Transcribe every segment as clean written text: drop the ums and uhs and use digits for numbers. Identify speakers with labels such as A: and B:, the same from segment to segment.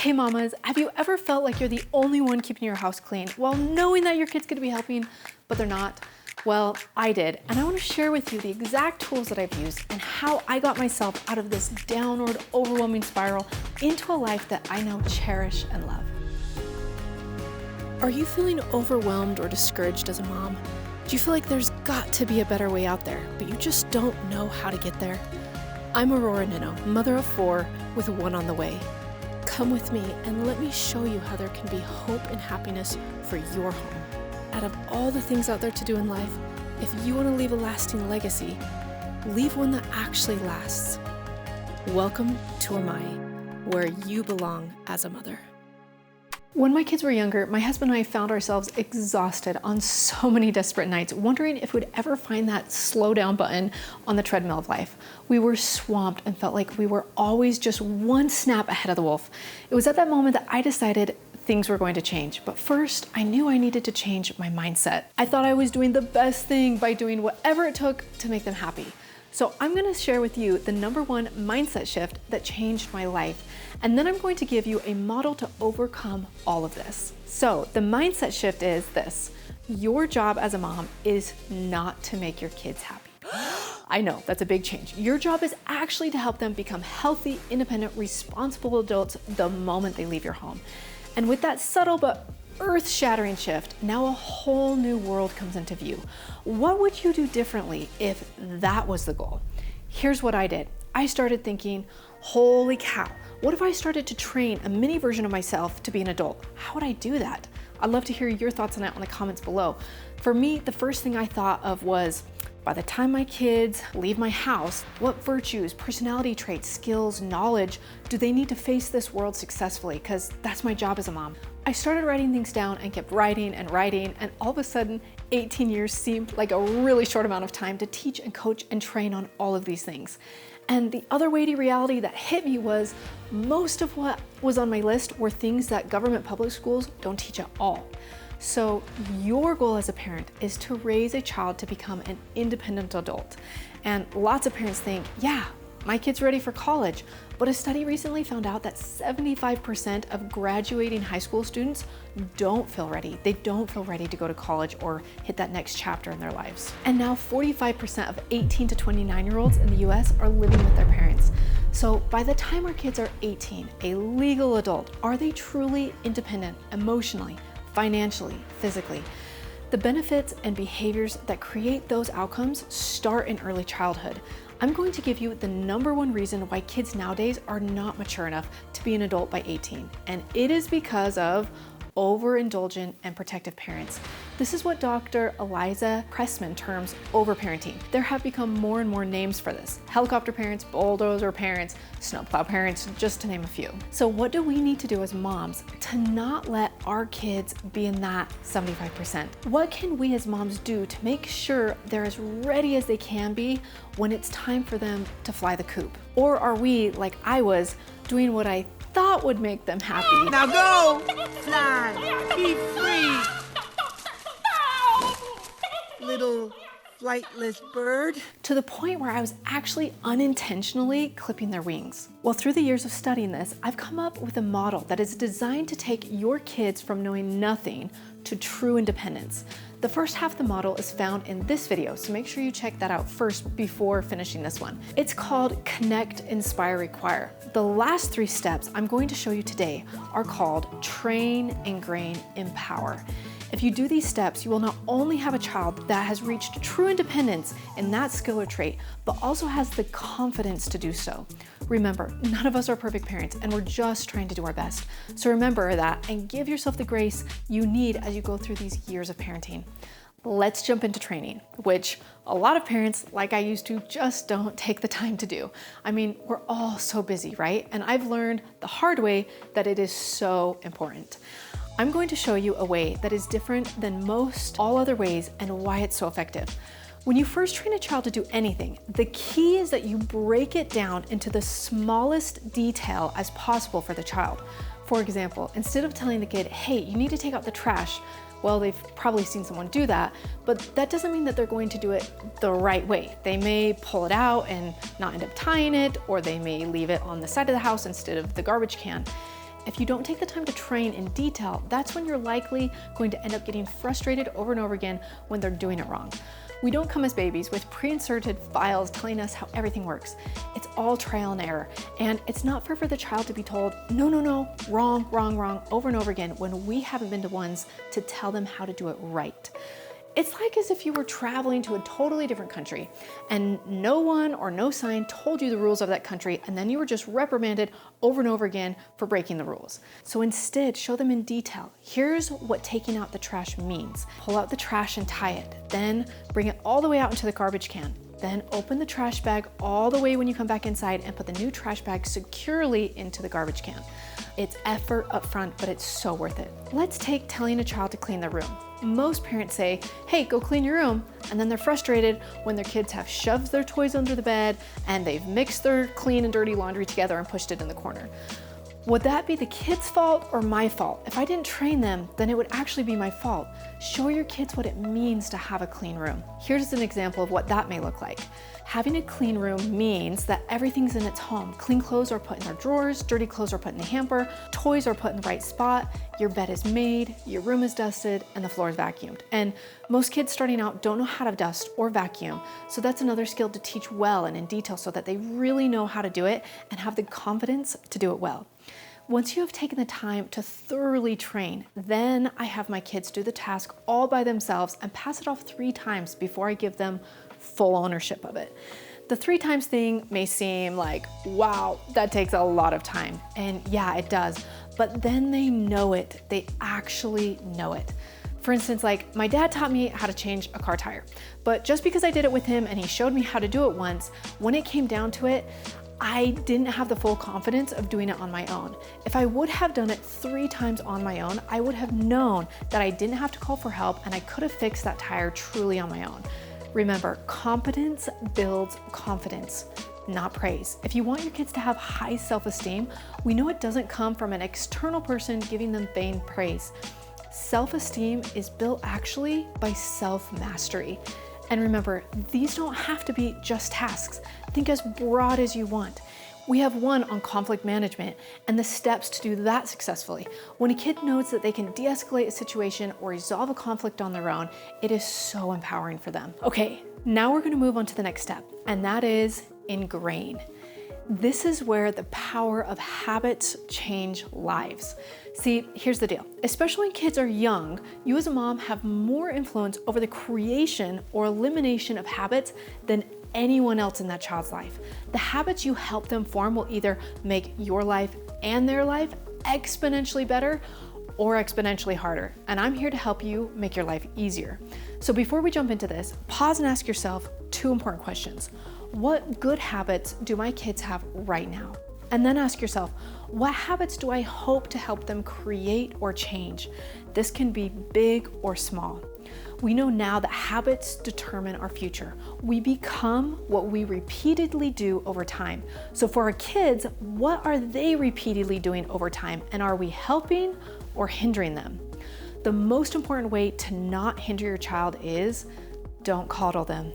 A: Hey mamas, have you ever felt like you're the only one keeping your house clean while knowing that your kid's gonna be helping, but they're not? Well, I did, and I wanna share with you the exact tools that I've used and how I got myself out of this downward, overwhelming spiral into a life that I now cherish and love. Are you feeling overwhelmed or discouraged as a mom? Do you feel like there's got to be a better way out there, but you just don't know how to get there? I'm Aurora Nino, mother of 4 with 1 on the way. Come with me and let me show you how there can be hope and happiness for your home. Out of all the things out there to do in life, if you want to leave a lasting legacy, leave one that actually lasts. Welcome to Amai, where you belong as a mother. When my kids were younger, my husband and I found ourselves exhausted on so many desperate nights, wondering if we'd ever find that slow down button on the treadmill of life. We were swamped and felt like we were always just one snap ahead of the wolf. It was at that moment that I decided things were going to change. But first, I knew I needed to change my mindset. I thought I was doing the best thing by doing whatever it took to make them happy. So I'm gonna share with you the #1 mindset shift that changed my life. And then I'm going to give you a model to overcome all of this. So the mindset shift is this: your job as a mom is not to make your kids happy. I know, that's a big change. Your job is actually to help them become healthy, independent, responsible adults the moment they leave your home. And with that subtle but earth-shattering shift, now a whole new world comes into view. What would you do differently if that was the goal? Here's what I did. I started thinking, holy cow, what if I started to train a mini version of myself to be an adult? How would I do that? I'd love to hear your thoughts on that in the comments below. For me, the first thing I thought of was, by the time my kids leave my house, what virtues, personality traits, skills, knowledge do they need to face this world successfully? Because that's my job as a mom. I started writing things down and kept writing, and all of a sudden, 18 years seemed like a really short amount of time to teach and coach and train on all of these things. And the other weighty reality that hit me was most of what was on my list were things that government public schools don't teach at all. So your goal as a parent is to raise a child to become an independent adult. And lots of parents think, yeah, my kid's ready for college. But a study recently found out that 75% of graduating high school students don't feel ready. They don't feel ready to go to college or hit that next chapter in their lives. And now 45% of 18 to 29-year-olds in the US are living with their parents. So by the time our kids are 18, a legal adult, are they truly independent emotionally, financially, physically? The benefits and behaviors that create those outcomes start in early childhood. I'm going to give you the #1 reason why kids nowadays are not mature enough to be an adult by 18. And it is because of overindulgent and protective parents. This is what Dr. Eliza Pressman terms overparenting. There have become more and more names for this: helicopter parents, bulldozer parents, snowplow parents, just to name a few. So what do we need to do as moms to not let our kids be in that 75%? What can we as moms do to make sure they're as ready as they can be when it's time for them to fly the coop? Or are we, like I was, doing what I thought would make them happy?
B: Now go, fly, be free, little flightless bird.
A: To the point where I was actually unintentionally clipping their wings. Well, through the years of studying this, I've come up with a model that is designed to take your kids from knowing nothing to true independence. The first half of the model is found in this video, so make sure you check that out first before finishing this one. It's called Connect, Inspire, Require. The last 3 steps I'm going to show you today are called Train, Engrain, Empower. If you do these steps, you will not only have a child that has reached true independence in that skill or trait, but also has the confidence to do so. Remember, none of us are perfect parents, and we're just trying to do our best. So remember that and give yourself the grace you need as you go through these years of parenting. Let's jump into training, which a lot of parents, like I used to, just don't take the time to do. I mean, we're all so busy, right? And I've learned the hard way that it is so important. I'm going to show you a way that is different than most all other ways and why it's so effective. When you first train a child to do anything, the key is that you break it down into the smallest detail as possible for the child. For example, instead of telling the kid, hey, you need to take out the trash, well, they've probably seen someone do that, but that doesn't mean that they're going to do it the right way. They may pull it out and not end up tying it, or they may leave it on the side of the house instead of the garbage can. If you don't take the time to train in detail, that's when you're likely going to end up getting frustrated over and over again when they're doing it wrong. We don't come as babies with pre-inserted files telling us how everything works. It's all trial and error. And it's not fair for the child to be told, no, wrong, over and over again when we haven't been the ones to tell them how to do it right. It's like as if you were traveling to a totally different country and no one or no sign told you the rules of that country, and then you were just reprimanded over and over again for breaking the rules. So instead, show them in detail. Here's what taking out the trash means. Pull out the trash and tie it. Then bring it all the way out into the garbage can. Then open the trash bag all the way when you come back inside and put the new trash bag securely into the garbage can. It's effort up front, but it's so worth it. Let's take telling a child to clean their room. Most parents say, hey, go clean your room, and then they're frustrated when their kids have shoved their toys under the bed and they've mixed their clean and dirty laundry together and pushed it in the corner. Would that be the kid's fault or my fault? If I didn't train them, then it would actually be my fault. Show your kids what it means to have a clean room. Here's an example of what that may look like. Having a clean room means that everything's in its home. Clean clothes are put in their drawers, dirty clothes are put in the hamper, toys are put in the right spot, your bed is made, your room is dusted, and the floor is vacuumed. And most kids starting out don't know how to dust or vacuum, so that's another skill to teach well and in detail so that they really know how to do it and have the confidence to do it well. Once you have taken the time to thoroughly train, then I have my kids do the task all by themselves and pass it off 3 times before I give them full ownership of it. The 3 times thing may seem like, wow, that takes a lot of time. And yeah, it does. But then they know it. They actually know it. For instance, like my dad taught me how to change a car tire. But just because I did it with him and he showed me how to do it once, when it came down to it, I didn't have the full confidence of doing it on my own. If I would have done it 3 times on my own, I would have known that I didn't have to call for help and I could have fixed that tire truly on my own. Remember, competence builds confidence, not praise. If you want your kids to have high self-esteem, we know it doesn't come from an external person giving them vain praise. Self-esteem is built actually by self-mastery. And remember, these don't have to be just tasks. Think as broad as you want. We have one on conflict management and the steps to do that successfully. When a kid knows that they can de-escalate a situation or resolve a conflict on their own, it is so empowering for them. Okay, now we're gonna move on to the next step, and that is Engrain. This is where the power of habits change lives. See, here's the deal. Especially when kids are young, you as a mom have more influence over the creation or elimination of habits than anyone else in that child's life. The habits you help them form will either make your life and their life exponentially better or exponentially harder. And I'm here to help you make your life easier. So before we jump into this, pause and ask yourself 2 important questions. What good habits do my kids have right now? And then ask yourself, what habits do I hope to help them create or change? This can be big or small. We know now that habits determine our future. We become what we repeatedly do over time. So for our kids, what are they repeatedly doing over time? And are we helping or hindering them? The most important way to not hinder your child is don't coddle them.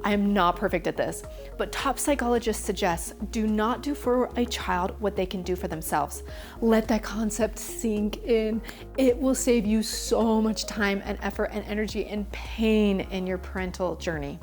A: I am not perfect at this, but top psychologists suggest do not do for a child what they can do for themselves. Let that concept sink in. It will save you so much time and effort and energy and pain in your parental journey.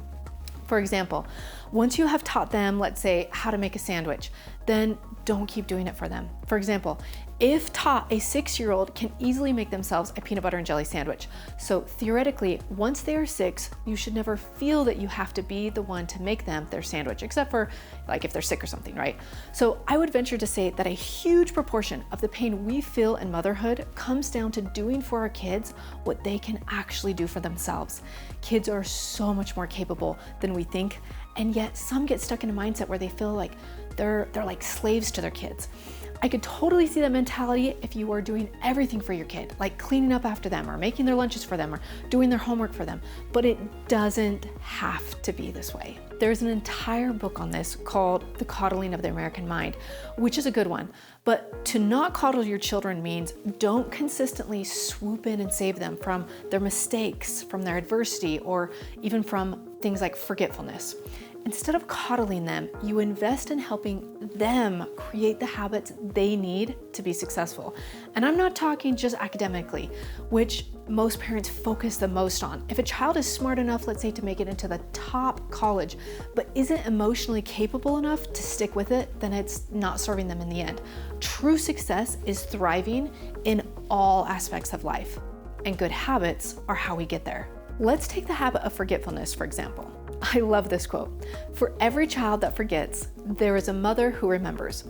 A: For example, once you have taught them, let's say, how to make a sandwich, then don't keep doing it for them. For example, if taught, a 6-year-old can easily make themselves a peanut butter and jelly sandwich. So theoretically, once they are 6, you should never feel that you have to be the one to make them their sandwich, except for like if they're sick or something, right? So I would venture to say that a huge proportion of the pain we feel in motherhood comes down to doing for our kids what they can actually do for themselves. Kids are so much more capable than we think, and yet some get stuck in a mindset where they feel like they're like slaves to their kids. I could totally see that mentality if you are doing everything for your kid, like cleaning up after them or making their lunches for them or doing their homework for them, but it doesn't have to be this way. There's an entire book on this called The Coddling of the American Mind, which is a good one. But to not coddle your children means don't consistently swoop in and save them from their mistakes, from their adversity, or even from things like forgetfulness. Instead of coddling them, you invest in helping them create the habits they need to be successful. And I'm not talking just academically, which most parents focus the most on. If a child is smart enough, let's say, to make it into the top college, but isn't emotionally capable enough to stick with it, then it's not serving them in the end. True success is thriving in all aspects of life, and good habits are how we get there. Let's take the habit of forgetfulness, for example. I love this quote. For every child that forgets, there is a mother who remembers.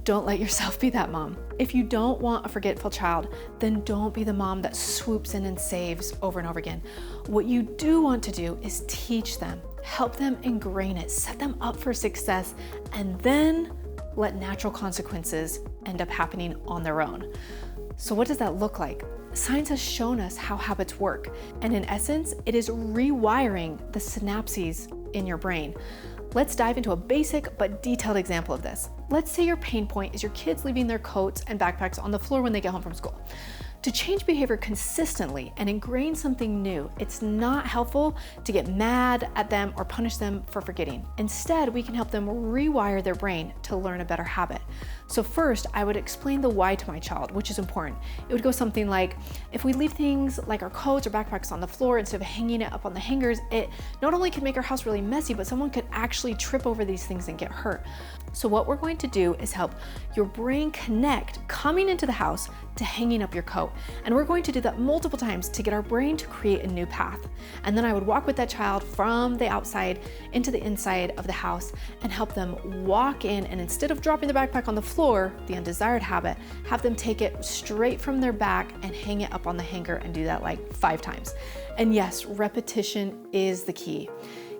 A: Don't let yourself be that mom. If you don't want a forgetful child, then don't be the mom that swoops in and saves over and over again. What you do want to do is teach them, help them ingrain it, set them up for success, and then let natural consequences end up happening on their own. So what does that look like? Science has shown us how habits work, and in essence, it is rewiring the synapses in your brain. Let's dive into a basic but detailed example of this. Let's say your pain point is your kids leaving their coats and backpacks on the floor when they get home from school. To change behavior consistently and ingrain something new, it's not helpful to get mad at them or punish them for forgetting. Instead, we can help them rewire their brain to learn a better habit. So first, I would explain the why to my child, which is important. It would go something like, if we leave things like our coats or backpacks on the floor instead of hanging it up on the hangers, it not only could make our house really messy, but someone could actually trip over these things and get hurt. So what we're going to do is help your brain connect coming into the house to hanging up your coat. And we're going to do that multiple times to get our brain to create a new path. And then I would walk with that child from the outside into the inside of the house and help them walk in, and instead of dropping the backpack on the floor, the undesired habit, have them take it straight from their back and hang it up on the hanger and do that like 5 times. And yes, repetition is the key.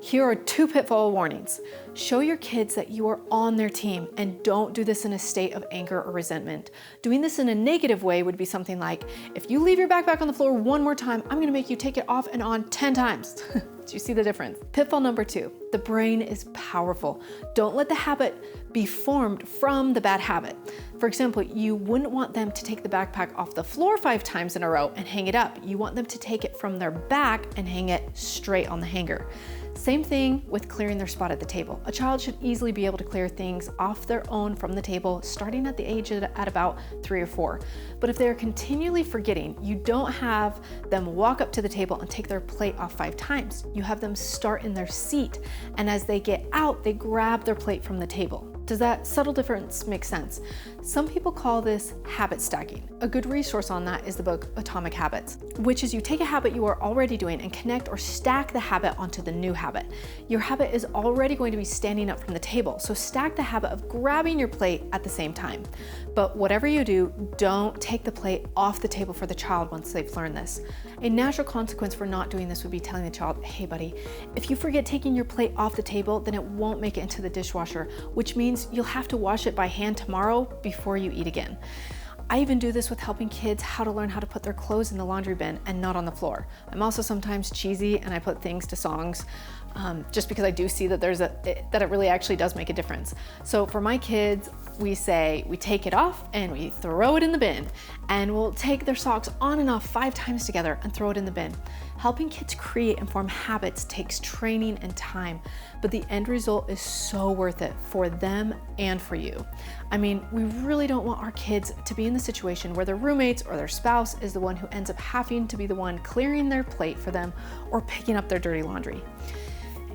A: Here are 2 pitfall warnings. Show your kids that you are on their team, and don't do this in a state of anger or resentment. Doing this in a negative way would be something like, if you leave your backpack on the floor one more time, I'm gonna make you take it off and on 10 times. Do you see the difference? Pitfall number 2, the brain is powerful. Don't let the habit be formed from the bad habit. For example, you wouldn't want them to take the backpack off the floor 5 times in a row and hang it up. You want them to take it from their back and hang it straight on the hanger. Same thing with clearing their spot at the table. A child should easily be able to clear things off their own from the table, starting at the age at about 3 or 4. But if they're continually forgetting, you don't have them walk up to the table and take their plate off 5 times. You have them start in their seat, and as they get out, they grab their plate from the table. Does that subtle difference make sense? Some people call this habit stacking. A good resource on that is the book Atomic Habits, which is you take a habit you are already doing and connect or stack the habit onto the new habit. Your habit is already going to be standing up from the table, so stack the habit of grabbing your plate at the same time. But whatever you do, don't take the plate off the table for the child once they've learned this. A natural consequence for not doing this would be telling the child, hey buddy, if you forget taking your plate off the table, then it won't make it into the dishwasher, which means you'll have to wash it by hand tomorrow before you eat again. I even do this with helping kids how to learn how to put their clothes in the laundry bin and not on the floor. I'm also sometimes cheesy and I put things to songs just because I do see that that it really actually does make a difference. So for my kids, we say we take it off and we throw it in the bin, and we'll take their socks on and off 5 times together and throw it in the bin. Helping kids create and form habits takes training and time, but the end result is so worth it for them and for you. I mean, we really don't want our kids to be in the situation where their roommates or their spouse is the one who ends up having to be the one clearing their plate for them or picking up their dirty laundry.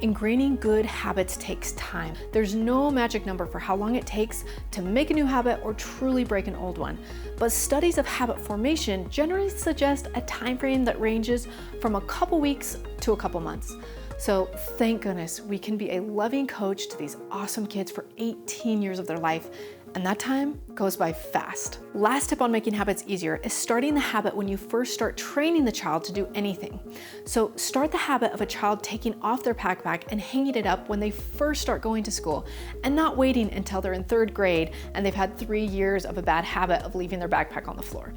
A: Ingraining good habits takes time. There's no magic number for how long it takes to make a new habit or truly break an old one. But studies of habit formation generally suggest a time frame that ranges from a couple weeks to a couple months. So thank goodness we can be a loving coach to these awesome kids for 18 years of their life, and that time goes by fast. Last tip on making habits easier is starting the habit when you first start training the child to do anything. So start the habit of a child taking off their backpack and hanging it up when they first start going to school, and not waiting until they're in 3rd grade and they've had 3 years of a bad habit of leaving their backpack on the floor.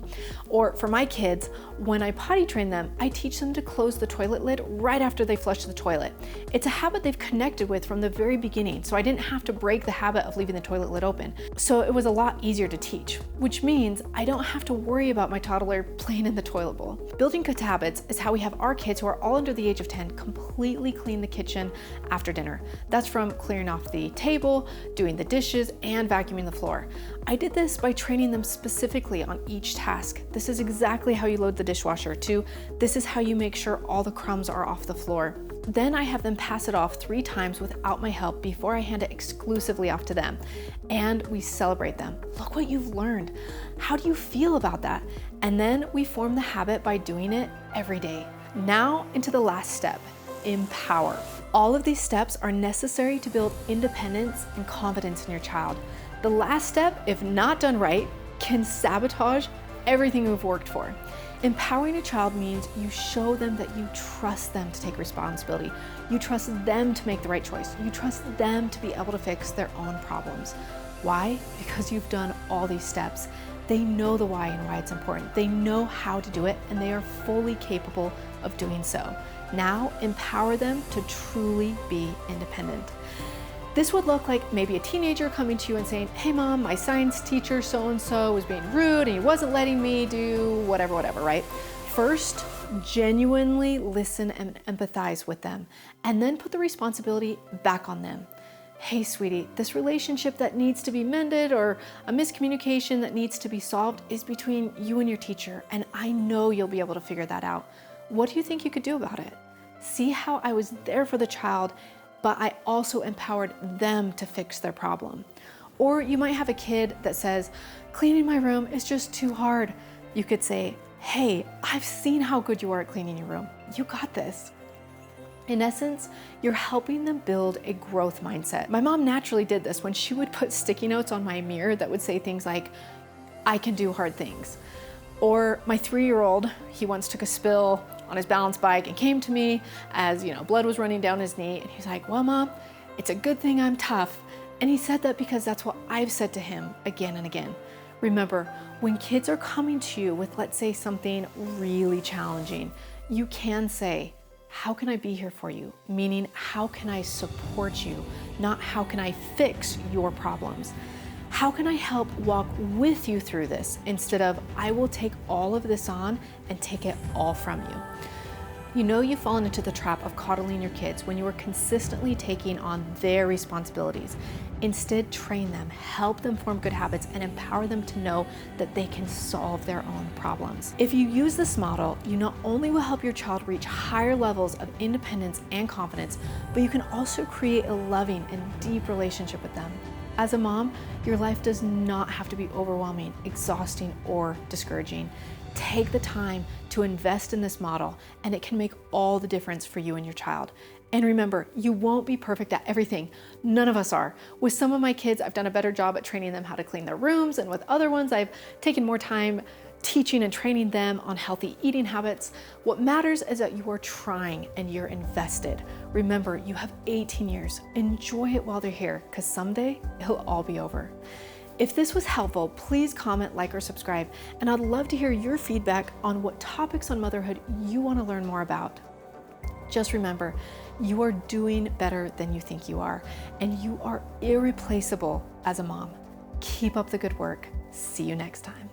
A: Or for my kids, when I potty train them, I teach them to close the toilet lid right after they flush the toilet. It's a habit they've connected with from the very beginning, so I didn't have to break the habit of leaving the toilet lid open. So it was a lot easier to teach, which means I don't have to worry about my toddler playing in the toilet bowl. Building good habits is how we have our kids who are all under the age of 10 completely clean the kitchen after dinner. That's from clearing off the table, doing the dishes, and vacuuming the floor. I did this by training them specifically on each task. This is exactly how you load the dishwasher too. This is how you make sure all the crumbs are off the floor. Then I have them pass it off 3 times without my help before I hand it exclusively off to them. And we celebrate them. Look what you've learned. How do you feel about that? And then we form the habit by doing it every day. Now into the last step, empower. All of these steps are necessary to build independence and confidence in your child. The last step, if not done right, can sabotage everything you've worked for. Empowering a child means you show them that you trust them to take responsibility. You trust them to make the right choice. You trust them to be able to fix their own problems. Why? Because you've done all these steps. They know the why and why it's important. They know how to do it, and they are fully capable of doing so. Now, empower them to truly be independent. This would look like maybe a teenager coming to you and saying, hey mom, my science teacher so-and-so was being rude and he wasn't letting me do whatever, right? First, genuinely listen and empathize with them, and then put the responsibility back on them. Hey sweetie, this relationship that needs to be mended or a miscommunication that needs to be solved is between you and your teacher, and I know you'll be able to figure that out. What do you think you could do about it? See how I was there for the child, but I also empowered them to fix their problem. Or you might have a kid that says, cleaning my room is just too hard. You could say, hey, I've seen how good you are at cleaning your room. You got this. In essence, you're helping them build a growth mindset. My mom naturally did this when she would put sticky notes on my mirror that would say things like, I can do hard things. Or my 3-year-old, he once took a spill on his balance bike and came to me as, blood was running down his knee. And he's like, well, mom, it's a good thing I'm tough. And he said that because that's what I've said to him again and again. Remember, when kids are coming to you with, let's say, something really challenging, you can say, how can I be here for you? Meaning, how can I support you? Not how can I fix your problems? How can I help walk with you through this instead of I will take all of this on and take it all from you? You know you've fallen into the trap of coddling your kids when you are consistently taking on their responsibilities. Instead, train them, help them form good habits, and empower them to know that they can solve their own problems. If you use this model, you not only will help your child reach higher levels of independence and confidence, but you can also create a loving and deep relationship with them. As a mom, your life does not have to be overwhelming, exhausting, or discouraging. Take the time to invest in this model, and it can make all the difference for you and your child. And remember, you won't be perfect at everything. None of us are. With some of my kids, I've done a better job at training them how to clean their rooms, and with other ones, I've taken more time teaching and training them on healthy eating habits. What matters is that you are trying and you're invested. Remember, you have 18 years. Enjoy it while they're here, because someday it'll all be over. If this was helpful, please comment, like, or subscribe, and I'd love to hear your feedback on what topics on motherhood you want to learn more about. Just remember, you are doing better than you think you are, and you are irreplaceable as a mom. Keep up the good work. See you next time.